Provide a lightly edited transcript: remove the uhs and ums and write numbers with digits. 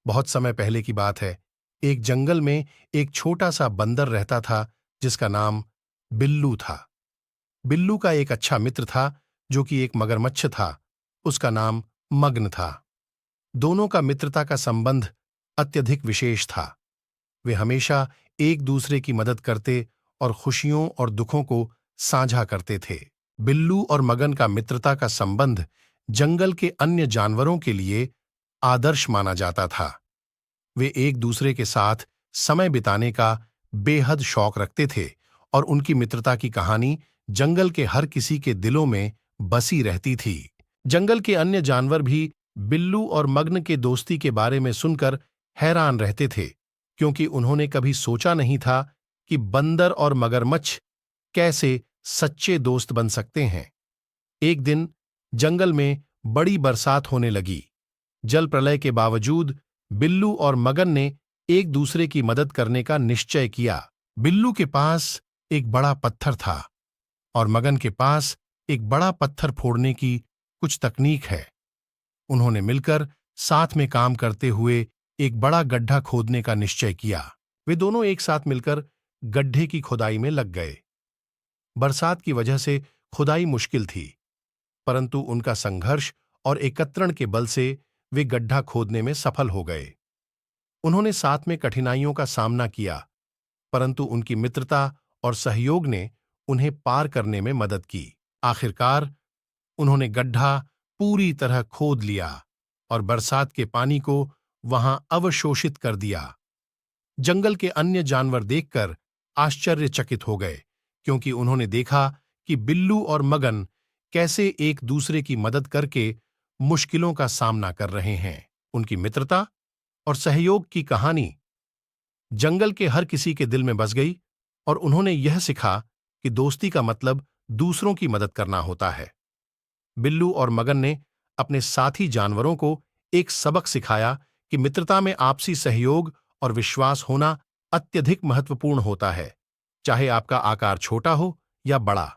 बहुत समय पहले की बात है। एक जंगल में एक छोटा सा बंदर रहता था जिसका नाम बिल्लू था। बिल्लू का एक अच्छा मित्र था जो कि एक मगरमच्छ था। उसका नाम मग्न था। दोनों का मित्रता का संबंध अत्यधिक विशेष था। वे हमेशा एक दूसरे की मदद करते और खुशियों और दुखों को साझा करते थे। बिल्लू और मगन का मित्रता का संबंध जंगल के अन्य जानवरों के लिए आदर्श माना जाता था। वे एक दूसरे के साथ समय बिताने का बेहद शौक रखते थे और उनकी मित्रता की कहानी जंगल के हर किसी के दिलों में बसी रहती थी। जंगल के अन्य जानवर भी बिल्लू और मग्न के दोस्ती के बारे में सुनकर हैरान रहते थे, क्योंकि उन्होंने कभी सोचा नहीं था कि बंदर और मगरमच्छ कैसे सच्चे दोस्त बन सकते हैं। एक दिन जंगल में बड़ी बरसात होने लगी। जल प्रलय के बावजूद बिल्लू और मगन ने एक दूसरे की मदद करने का निश्चय किया। बिल्लू के पास एक बड़ा पत्थर था और मगन के पास एक बड़ा पत्थर फोड़ने की कुछ तकनीक है। उन्होंने मिलकर साथ में काम करते हुए एक बड़ा गड्ढा खोदने का निश्चय किया। वे दोनों एक साथ मिलकर गड्ढे की खुदाई में लग गए। बरसात की वजह से खुदाई मुश्किल थी, परंतु उनका संघर्ष और एकत्रण के बल से वे गड्ढा खोदने में सफल हो गए। उन्होंने साथ में कठिनाइयों का सामना किया, परंतु उनकी मित्रता और सहयोग ने उन्हें पार करने में मदद की। आखिरकार उन्होंने गड्ढा पूरी तरह खोद लिया और बरसात के पानी को वहां अवशोषित कर दिया। जंगल के अन्य जानवर देखकर आश्चर्यचकित हो गए, क्योंकि उन्होंने देखा कि बिल्लू और मगन कैसे एक दूसरे की मदद करके मुश्किलों का सामना कर रहे हैं। उनकी मित्रता और सहयोग की कहानी जंगल के हर किसी के दिल में बस गई और उन्होंने यह सीखा कि दोस्ती का मतलब दूसरों की मदद करना होता है। बिल्लू और मगन ने अपने साथी जानवरों को एक सबक सिखाया कि मित्रता में आपसी सहयोग और विश्वास होना अत्यधिक महत्वपूर्ण होता है, चाहे आपका आकार छोटा हो या बड़ा।